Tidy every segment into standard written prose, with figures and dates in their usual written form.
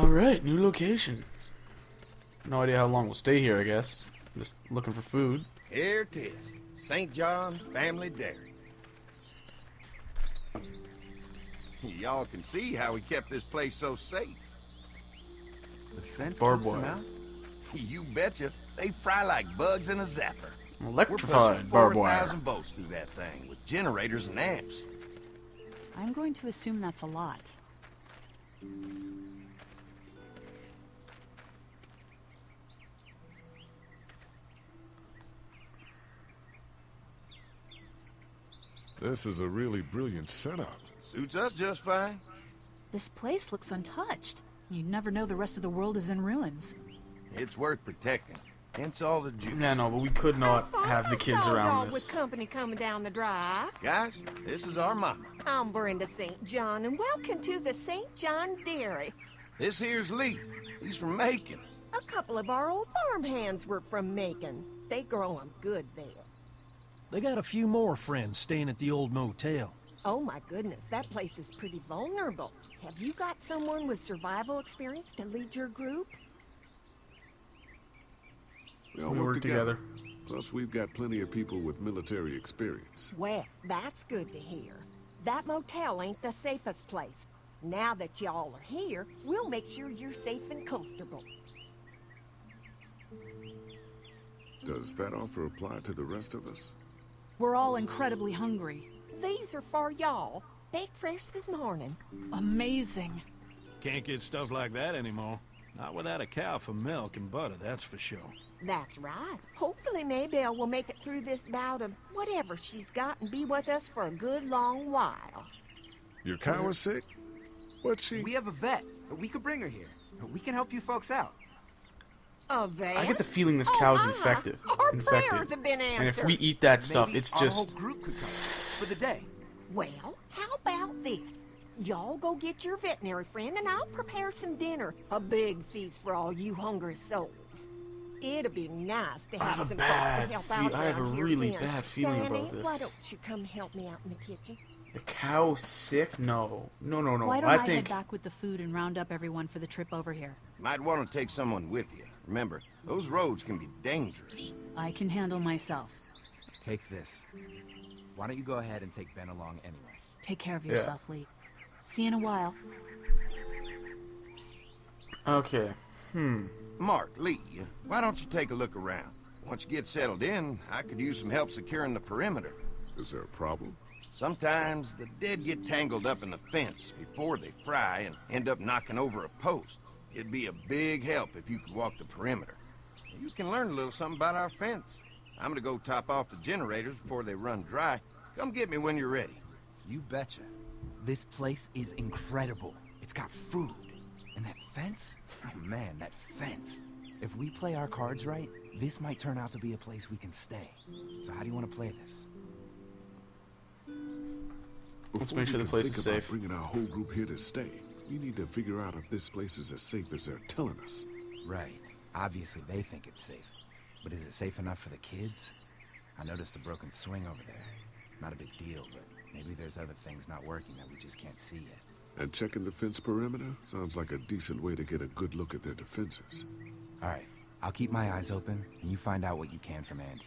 Alright, new location. No idea how long we'll stay here, I guess. Just looking for food. Here it is. St. John's Family Dairy. Y'all can see how we kept this place so safe. The fence Barbed keeps them wire. out? You betcha. They fry like bugs in a zapper. We're Electrified pushing barbed wire. 4,000 volts through that thing with generators and amps. I'm going to assume that's a lot. This is a really brilliant setup. Suits us just fine. This place looks untouched. You'd never know the rest of the world is in ruins. It's worth protecting. Hence all the juice. Yeah, no, but we could not have the kids around With this. company coming down the drive. Guys, this is our mama. I'm Brenda St. John, and welcome to the St. John Dairy. This here's Lee. He's from Macon. A couple of our old farm hands were from Macon. They grow 'em good there. They got a few more friends staying at the old motel. Oh my goodness, that place is pretty vulnerable. Have you got someone with survival experience to lead your group? We all We work work together. together. Plus, we've got plenty of people with military experience. Well, that's good to hear. That motel ain't the safest place. Now that y'all are here, we'll make sure you're safe and comfortable. Does that offer apply to the rest of us? We're all incredibly hungry. These are for y'all. Baked fresh this morning. Amazing. Can't get stuff like that anymore. Not without a cow for milk and butter, that's for sure. That's right. Hopefully Maybelle will make it through this bout of whatever she's got and be with us for a good long while. Your cow is sick? What's she? We have a vet. We could bring her here. We can help you folks out. A vet? I get the feeling this cow's my. infected. Our prayers have been answered. And if we eat that stuff, Maybe it's our whole just... group could come for the day. Well, how about this? Y'all go get your veterinary friend and I'll prepare some dinner. A big feast for all you hungry souls. It'll be nice to I have have a some bad folks to help out I have a around here really again. bad feeling Danny, about this. why don't you come help me out in the kitchen? The cow sick? No. No, no, no. Why don't I think... head back with the food and round up everyone for the trip over here? Might want to take someone with you. Remember, those roads can be dangerous. I can handle myself. Take this. Why don't you go ahead and take Ben along anyway? Take care of yourself, Lee. See you in a while. Okay. Mark, Lee, why don't you take a look around? Once you get settled in, I could use some help securing the perimeter. Is there a problem? Sometimes the dead get tangled up in the fence before they fry and end up knocking over a post. It'd be a big help if you could walk the perimeter. You can learn a little something about our fence. I'm gonna go top off the generators before they run dry. Come get me when you're ready. You betcha. This place is incredible. It's got food. And that fence? Oh man, that fence. If we play our cards right, this might turn out to be a place we can stay. So how do you want to play this? Let's Before make sure we the can place think is about safe. bringing our whole group here to stay, we need to figure out if this place is as safe as they're telling us. Right. Obviously they think it's safe. But is it safe enough for the kids? I noticed a broken swing over there. Not a big deal, but maybe there's other things not working that we just can't see yet. And checking the fence perimeter sounds like a decent way to get a good look at their defenses. All right. I'll keep my eyes open, and you find out what you can from Andy.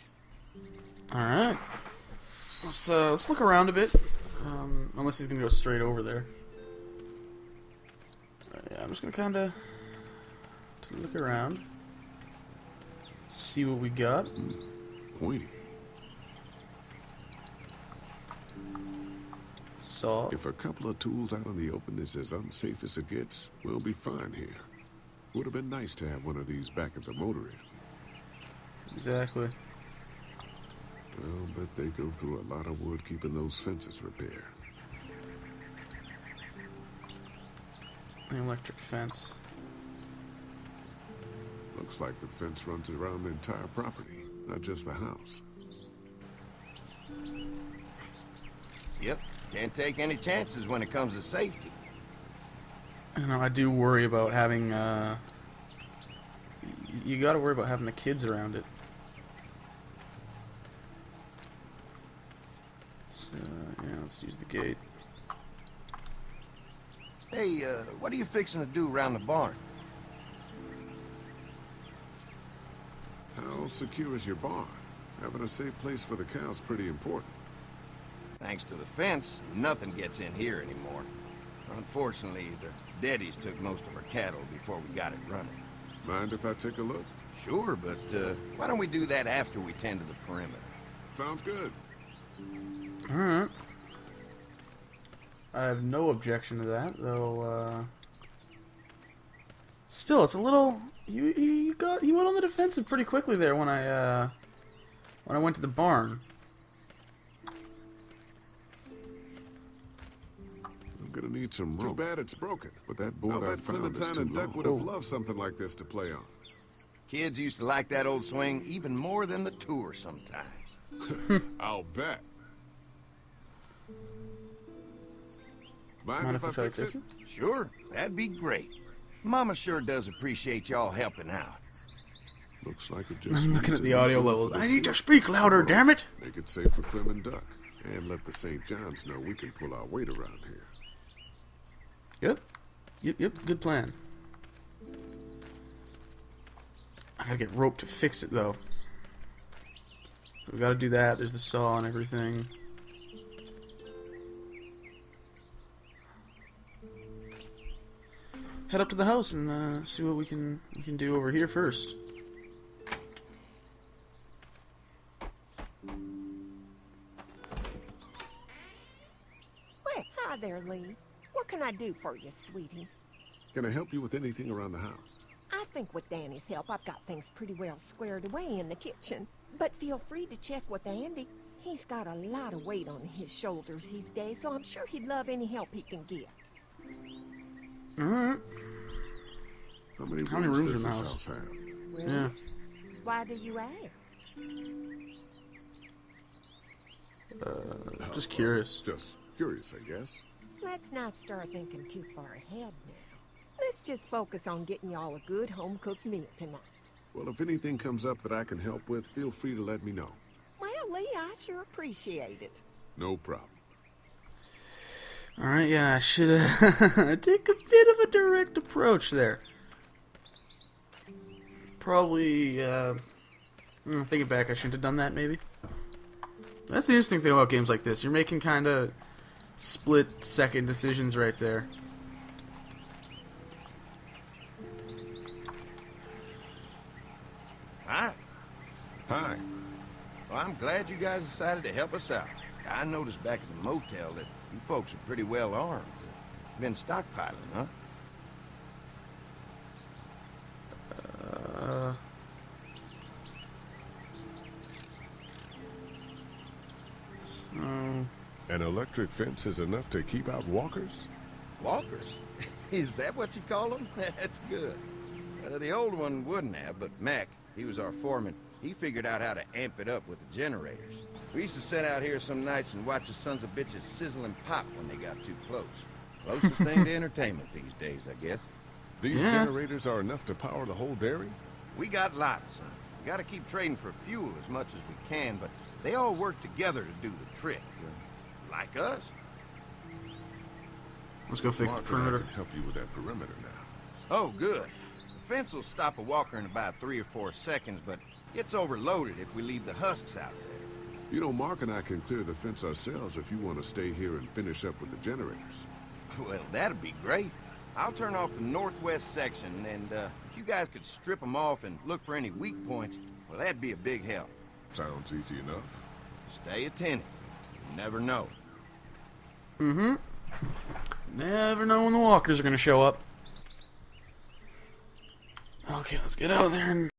Alright. Let's look around a bit. Unless he's gonna go straight over there. Yeah, I'm just gonna kinda look around. See what we got. Pointy. Saw. If a couple of tools out in the open is as unsafe as it gets, we'll be fine here. Would have been nice to have one of these back at the motor inn. Exactly. I'll bet they go through a lot of wood keeping those fences repaired. An electric fence. Looks like the fence runs around the entire property, not just the house. Yep, can't take any chances when it comes to safety. You know, I do worry about having, you gotta worry about having the kids around it. So, yeah, let's use the gate. Hey, what are you fixing to do around the barn? How secure is your barn? Having a safe place for the cows pretty important. Thanks to the fence, nothing gets in here anymore. Unfortunately, the daddies took most of our cattle before we got it running. Mind if I take a look? Sure, but why don't we do that after we tend to the perimeter? Sounds good. Alright. I have no objection to that, though, still, it's a little... You went on the defensive pretty quickly there when I went to the barn. I'm gonna need some rope. Too bad it's broken, but that board I found is too long. Would have loved something like this to play on. Kids used to like that old swing even more than the tour sometimes. I'll bet. Mind Mind if if I I try to fix fix it? it? Sure, that'd be great. Mama sure does appreciate y'all helping out. Looks like it just. I'm looking needs at the a audio little levels. bit I of need to seal. speak louder, damn it! Make it safe for Clem and Duck, and let the St. John's know we can pull our weight around here. Yep, good plan. I gotta get rope to fix it, though. We gotta do that. There's the saw and everything. Head up to the house and see what we can do over here first. Well, hi there, Lee. What can I do for you, sweetie? Can I help you with anything around the house? I think with Danny's help, I've got things pretty well squared away in the kitchen. But feel free to check with Andy. He's got a lot of weight on his shoulders these days, so I'm sure he'd love any help he can get. Alright. How many How many rooms rooms does in the this house have? Really? Yeah. Why do you ask? Just curious. Just curious, I guess. Let's not start thinking too far ahead now. Let's just focus on getting y'all a good home-cooked meal tonight. Well, if anything comes up that I can help with, feel free to let me know. Well, Lee, I sure appreciate it. No problem. Alright, yeah, I should take a bit of a direct approach there. Probably, thinking back, I shouldn't have done that, maybe. That's the interesting thing about games like this. You're making kind of split-second decisions right there. Hi. Hi. Well, I'm glad you guys decided to help us out. I noticed back at the motel that you folks are pretty well armed. Been stockpiling, huh? So, An electric fence is enough to keep out walkers? Walkers? Is that what you call them? That's good. The old one wouldn't have, but Mac, he was our foreman. He figured out how to amp it up with the generators. We used to sit out here some nights and watch the sons of bitches sizzle and pop when they got too close. Closest thing to entertainment these days, I guess. These Yeah. generators are enough to power the whole dairy? We got lots. We gotta keep trading for fuel as much as we can, but they all work together to do the trick. Like us. let's go fix the Mark and I perimeter. can help you with that perimeter now. Oh, good. The fence will stop a walker in about 3 or 4 seconds, but gets overloaded if we leave the husks out there. You know, Mark and I can clear the fence ourselves if you want to stay here and finish up with the generators. Well, that'd be great. I'll turn off the northwest section, and if you guys could strip them off and look for any weak points, well, that'd be a big help. Sounds easy enough. Stay attentive. You never know. Mm-hmm. Never know when the walkers are going to show up. Okay, let's get out of there and